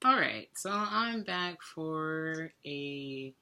All right, so I'm back for I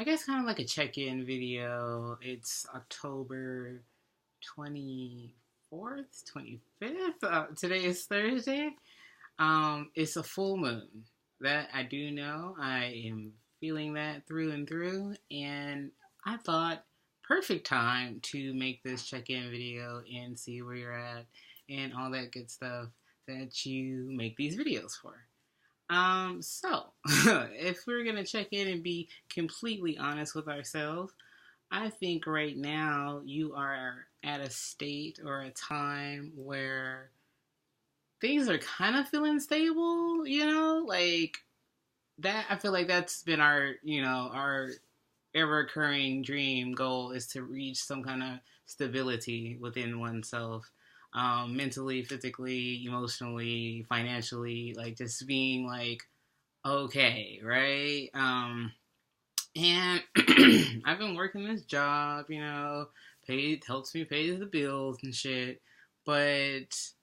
guess kind of like a check-in video. It's October 24th, 25th. Today is Thursday. It's a full moon. That I do know. I am feeling that through and through, and I thought perfect time to make this check-in video and see where you're at and all that good stuff that you make these videos for. So if we're gonna check in and be completely honest with ourselves, I think right now you are at a state or a time where things are kind of feeling stable, like that. I feel like that's been our ever occurring dream goal is to reach some kind of stability within oneself, mentally, physically, emotionally, financially, like just being like okay, right? And I've been working this job, paid helps me pay the bills and shit, but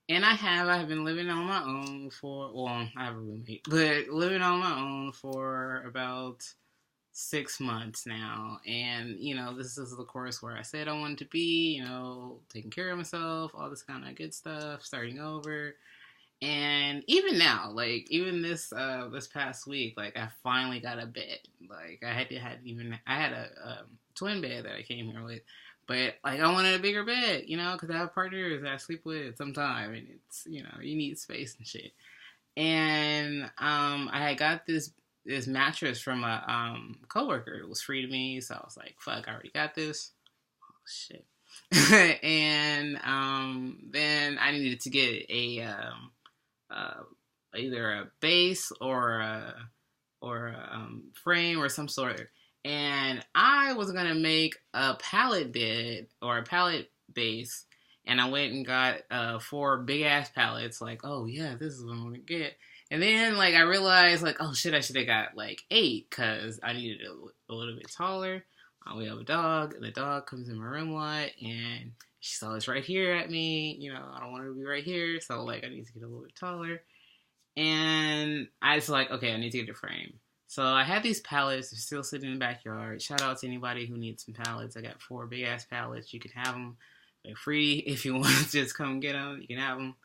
and I've been living on my own for I have a roommate, but living on my own for about 6 months now. And, this is the course where I said I wanted to be, taking care of myself, all this kind of good stuff, starting over. And even now, like even this past week, like I finally got a bed. Like I had a twin bed that I came here with, but like I wanted a bigger bed, because I have partners that I sleep with sometime, and it's you need space and shit. And I had got this mattress from a coworker. It was free to me, so I was like, "Fuck, I already got this." Oh shit. And then I needed to get uh, either a base or a frame or some sort. And I was gonna make a pallet bed or a pallet base, and I went and got 4 big ass pallets. Like, oh yeah, this is what I'm gonna get. And then like I realized like, oh shit, I should have got like 8 because I needed a little bit taller. We have a dog, and the dog comes in my room a lot, and she's always right here at me. I don't want her to be right here, so like I need to get a little bit taller. And I was like, okay, I need to get a frame. So I had these pallets. They're still sitting in the backyard. Shout out to anybody who needs some pallets. I got 4 big ass pallets. You can have them. They're free. If you want to just come get them, you can have them.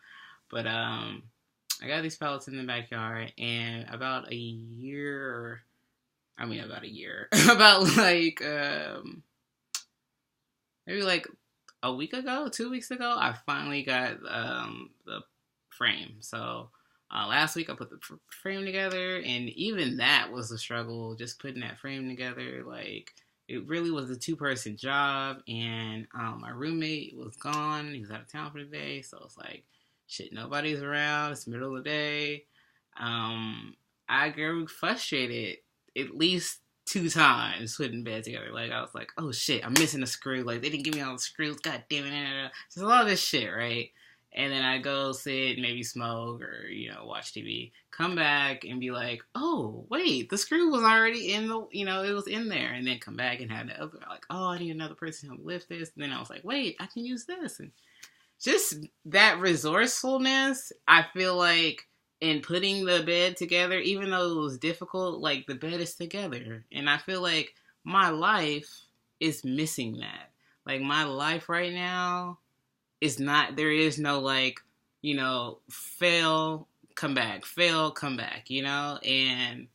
But I got these pallets in the backyard, and about a year, about like maybe like a week ago, 2 weeks ago, I finally got the frame. So last week I put the frame together, and even that was a struggle, just putting that frame together. Like, it really was a 2-person job, and my roommate was gone. He was out of town for the day, so it's like, shit, nobody's around. It's the middle of the day. I grew frustrated at least 2 times putting bed together. Like, I was like, oh shit, I'm missing a screw. Like, they didn't give me all the screws. God damn it. Just a lot of this shit, right? And then I go sit, maybe smoke or, watch TV. Come back and be like, oh, wait, the screw was already in it was in there. And then come back and have the other, like, oh, I need another person to lift this. And then I was like, wait, I can use this. And just that resourcefulness, I feel like, in putting the bed together, even though it was difficult, like, the bed is together. And I feel like my life is missing that. Like, my life right now is not, there is no, like, fail, come back, and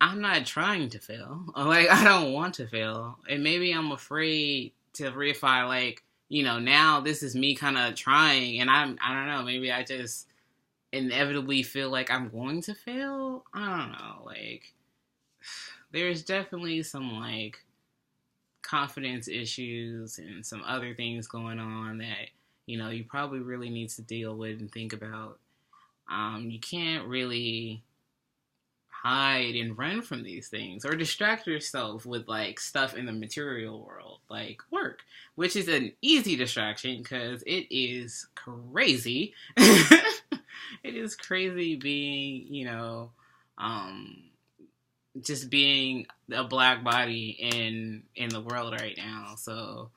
I'm not trying to fail. Like, I don't want to fail. And maybe I'm afraid to verify, like, now this is me kind of trying, and I don't know, maybe I just inevitably feel like I'm going to fail. I don't know, like, there's definitely some, like, confidence issues and some other things going on that, you probably really need to deal with and think about. You can't really hide and run from these things or distract yourself with like stuff in the material world, like work, which is an easy distraction because it is crazy. It is crazy being, just being a black body in the world right now. So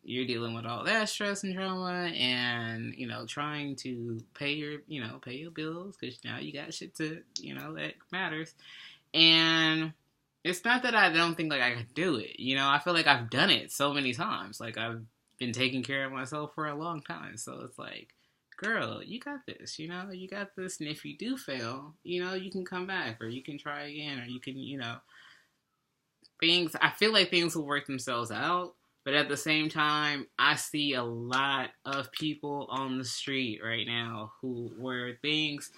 You're dealing with all that stress and drama, and trying to pay your bills because now you got shit to that matters. And it's not that I don't think like I can do it. I feel like I've done it so many times. Like I've been taking care of myself for a long time, so it's like, girl, you got this. You got this. And if you do fail, you can come back, or you can try again, or you can things. I feel like things will work themselves out. But at the same time, I see a lot of people on the street right now where things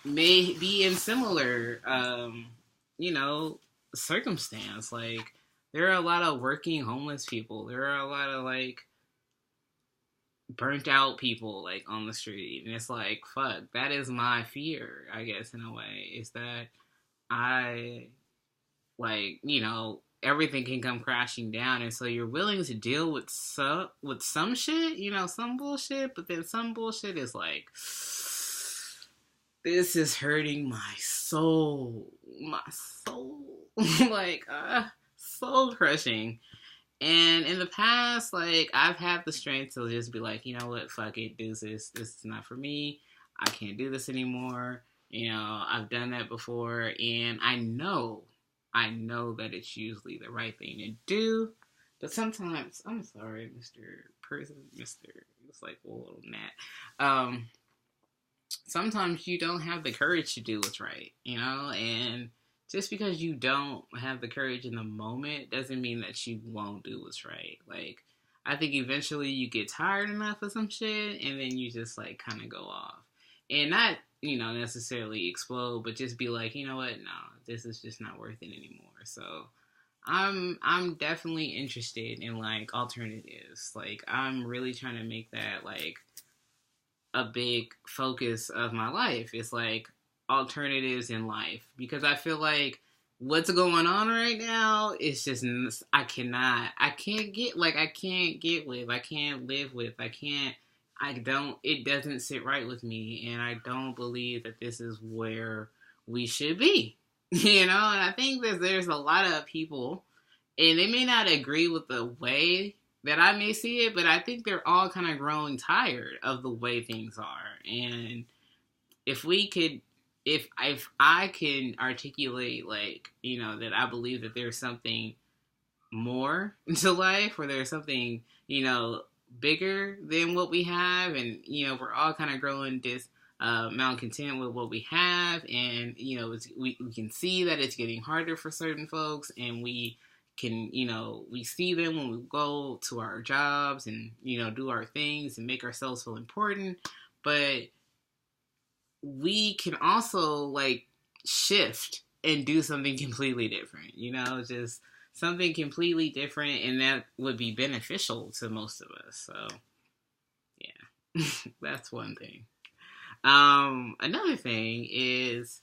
may be in similar, circumstance. Like, there are a lot of working homeless people. There are a lot of, like, burnt out people, like, on the street. And it's like, fuck, that is my fear, I guess, in a way. Is that I, like, everything can come crashing down, and so you're willing to deal with some shit, some bullshit, but then some bullshit is like, this is hurting my soul, like, soul crushing. And in the past, like, I've had the strength to just be like, you know what, fuck it, this is not for me, I can't do this anymore, I've done that before, and I know that it's usually the right thing to do, but sometimes, I'm sorry, it's like a little gnat. Sometimes you don't have the courage to do what's right, and just because you don't have the courage in the moment doesn't mean that you won't do what's right. Like, I think eventually you get tired enough of some shit, and then you just, like, kind of go off. And not, necessarily explode, but just be like, you know what, no, this is just not worth it anymore. So I'm definitely interested in, like, alternatives. Like, I'm really trying to make that, like, a big focus of my life. It's like alternatives in life, because I feel like what's going on right now is just, I can't live with, it doesn't sit right with me, and I don't believe that this is where we should be, and I think that there's a lot of people, and they may not agree with the way that I may see it, but I think they're all kind of growing tired of the way things are, and if I can articulate, like, that I believe that there's something more to life, or there's something, bigger than what we have, and we're all kind of growing malcontent with what we have, and we can see that it's getting harder for certain folks, and we can we see them when we go to our jobs and do our things and make ourselves feel important, but we can also, like, shift and do something completely different, just something completely different, and that would be beneficial to most of us. So, yeah, that's one thing. Another thing is,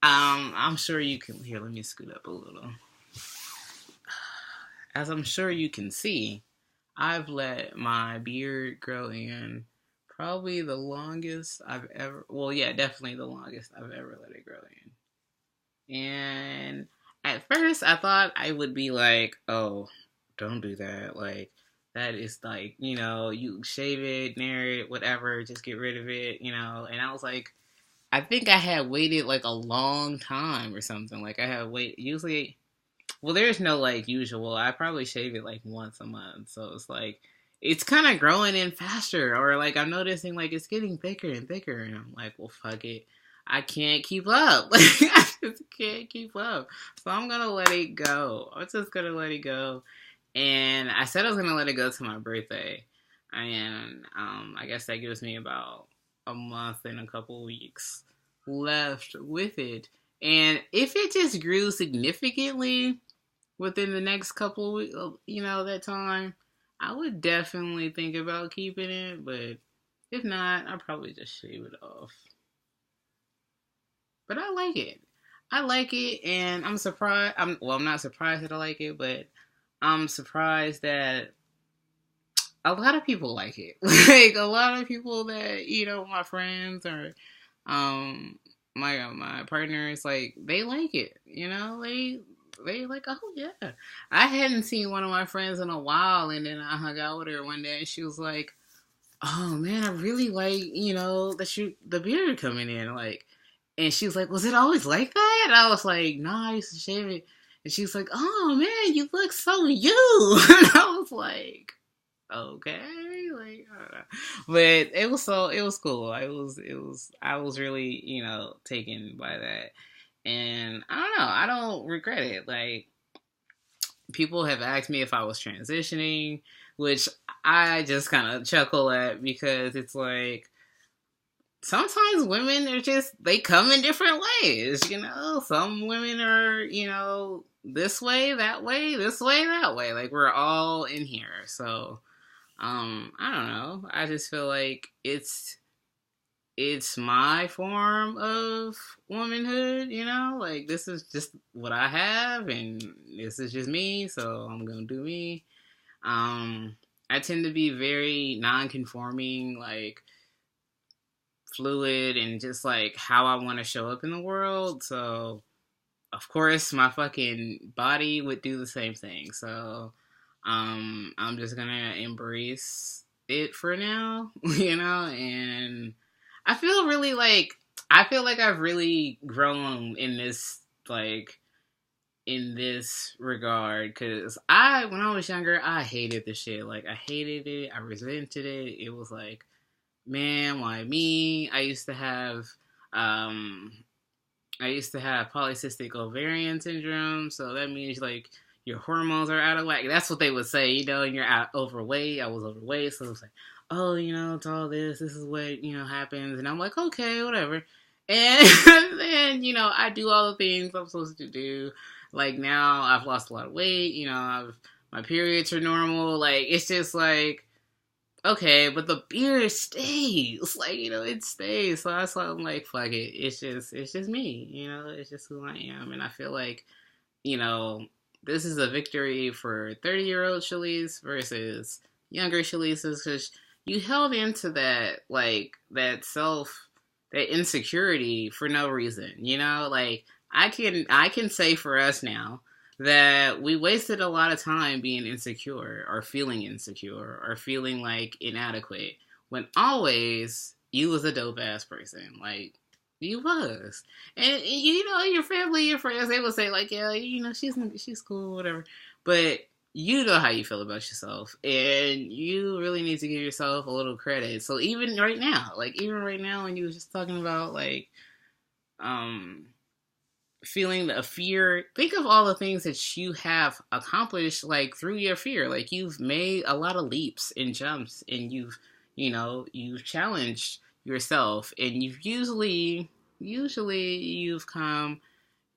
I'm sure you can, here, let me scoot up a little. As I'm sure you can see, I've let my beard grow in probably the longest I've ever, definitely the longest I've ever let it grow in. And at first, I thought I would be like, oh, don't do that. Like, that is like, you shave it, nair it, whatever, just get rid of it, And I was like, I think I had waited like a long time or something. Like, I had usually, well, there's no like usual. I probably shave it like once a month. So it's like, it's kind of growing in faster. Or like, I'm noticing like it's getting thicker and thicker. And I'm like, well, fuck it. I can't keep up. Like, I just can't keep up. So I'm going to let it go. I'm just going to let it go. And I said I was going to let it go to my birthday. And I guess that gives me about a month and a couple weeks left with it. And if it just grew significantly within the next couple weeks, that time, I would definitely think about keeping it. But if not, I'll probably just shave it off. But I like it. I like it, and I'm surprised. I'm not surprised that I like it, but I'm surprised that a lot of people like it. Like, a lot of people that, my friends or my partners, like, they like it. They like, oh yeah. I hadn't seen one of my friends in a while, and then I hung out with her one day, and she was like, "Oh man, I really like the beard coming in." Like, and she was like, "Was it always like that?" And I was like, "Nah, I used to shave it." And she was like, "Oh man, you look so you." And I was like, "Okay." Like, I don't know. But it was cool. I was really, taken by that. And I don't know, I don't regret it. Like, people have asked me if I was transitioning, which I just kind of chuckle at because it's like sometimes women are just, they come in different ways. Some women are, this way, that way, this way, that way. Like, we're all in here. So, I don't know. I just feel like it's my form of womanhood. Like, this is just what I have, and this is just me, so I'm gonna do me. I tend to be very non-conforming, like, fluid, and just, like, how I want to show up in the world, so, of course, my fucking body would do the same thing, so, I'm just gonna embrace it for now, and I feel like I've really grown in this, like, in this regard, because when I was younger, I hated the shit. Like, I hated it. I resented it. It was like, man, why me? I used to have polycystic ovarian syndrome, so that means, like, your hormones are out of whack. That's what they would say, and you're overweight. I was overweight, so it was like, oh, it's all this is what, happens. And I'm like, okay, whatever. And then, I do all the things I'm supposed to do. Like, now I've lost a lot of weight, my periods are normal. Like, it's just like, okay, but the beard stays. Like, it stays. So that's why I'm like, fuck it. It's just me, it's just who I am. And I feel like, this is a victory for 30-year-old Shalise versus younger Shalises, because you held into that, like, that insecurity for no reason, like, I can say for us now that we wasted a lot of time being insecure or feeling like inadequate, when always you was a dope ass person. Like, you was. And your family, your friends, they would say like, yeah, she's cool, whatever. But you know how you feel about yourself, and you really need to give yourself a little credit. So even right now, when you were just talking about, like, feeling the fear, think of all the things that you have accomplished, like, through your fear. Like, you've made a lot of leaps and jumps, and you've challenged yourself, and usually you've come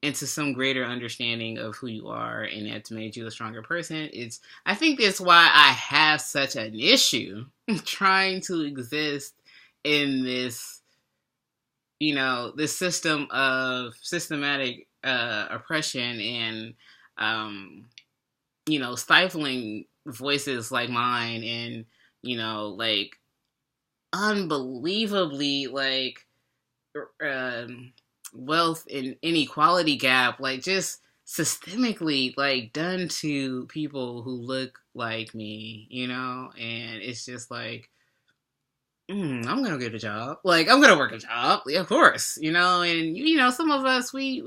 into some greater understanding of who you are, and that's made you a stronger person. I think that's why I have such an issue trying to exist in this, this system of systematic oppression, and stifling voices like mine, and like, unbelievably, like, wealth and inequality gap, like, just systemically, like, done to people who look like me, and it's just like, I'm gonna get a job. Like, I'm gonna work a job, of course, and some of us, we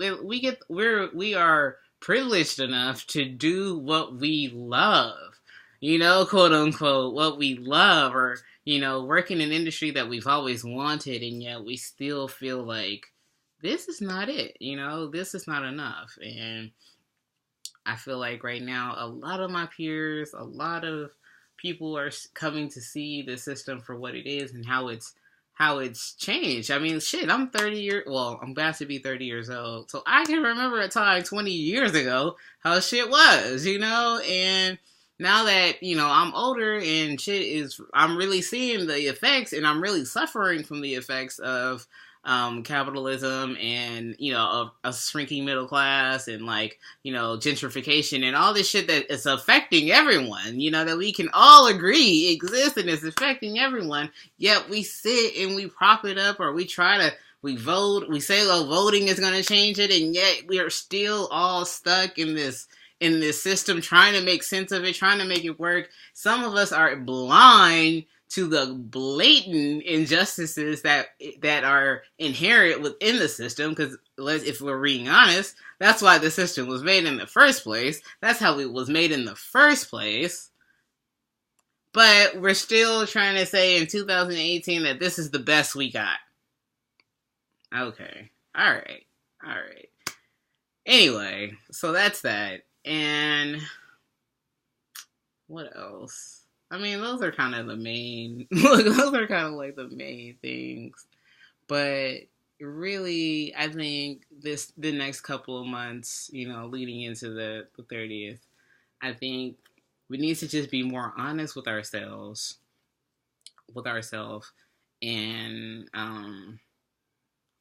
are privileged enough to do what we love, quote unquote, what we love, or work in an industry that we've always wanted, and yet we still feel like this is not it, this is not enough. And I feel like right now, a lot of my peers, a lot of people are coming to see the system for what it is and how it's changed. I mean, shit, I'm about to be 30 years old, so I can remember a time 20 years ago how shit was, and now that, I'm older and I'm really seeing the effects, and I'm really suffering from the effects of capitalism, and, a shrinking middle class, and, like, gentrification, and all this shit that is affecting everyone, that we can all agree exists and is affecting everyone, yet we sit and we prop it up, or we try to We vote. We say, "Oh, voting is going to change it," and yet we are still all stuck in this system, trying to make sense of it, trying to make it work. Some of us are blind to the blatant injustices that are inherent within the system. Because if we're being honest, that's why the system was made in the first place. That's how it was made in the first place. But we're still trying to say in 2018 that this is the best we got. Okay. Alright. Anyway, so that's that. And what else? I mean, those are kind of the main, those are kind of like the main things. But really, I think the next couple of months, leading into the 30th, I think we need to just be more honest with ourselves, and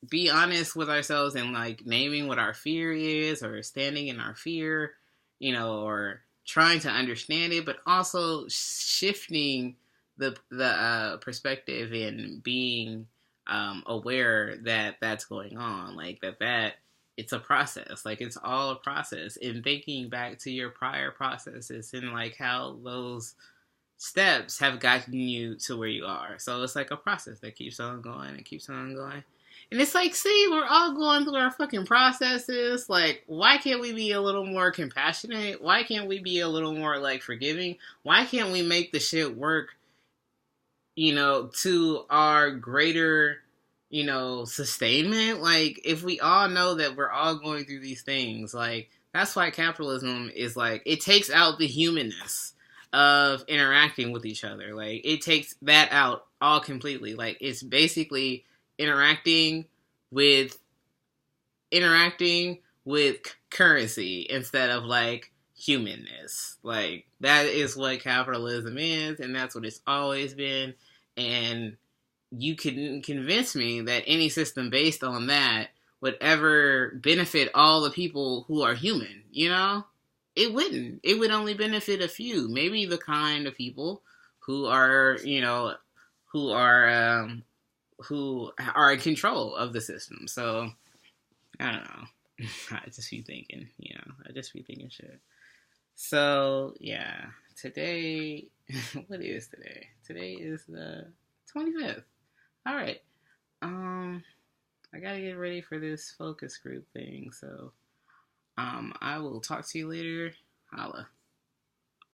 be honest with ourselves and like naming what our fear is, or standing in our fear, or trying to understand it, but also shifting the perspective and being aware that that's going on, like that it's a process, like it's all a process, and thinking back to your prior processes and like how those steps have gotten you to where you are. So it's like a process that keeps on going and keeps on going. And it's like, see, we're all going through our fucking processes. Like, why can't we be a little more compassionate? Why can't we be a little more, like, forgiving? Why can't we make the shit work, to our greater, sustainment? Like, if we all know that we're all going through these things, like, that's why capitalism is, like, it takes out the humanness of interacting with each other. Like, it takes that out all completely. Like, it's basically interacting with currency instead of like humanness. Like, that is what capitalism is, and that's what it's always been. And you couldn't convince me that any system based on that would ever benefit all the people who are human, It wouldn't. It would only benefit a few, maybe the kind of people who are, who are in control of the system. So, I don't know. I just be thinking, shit. So, yeah. Today, what is today? Today is the 25th. Alright. I gotta get ready for this focus group thing, so, I will talk to you later. Holla.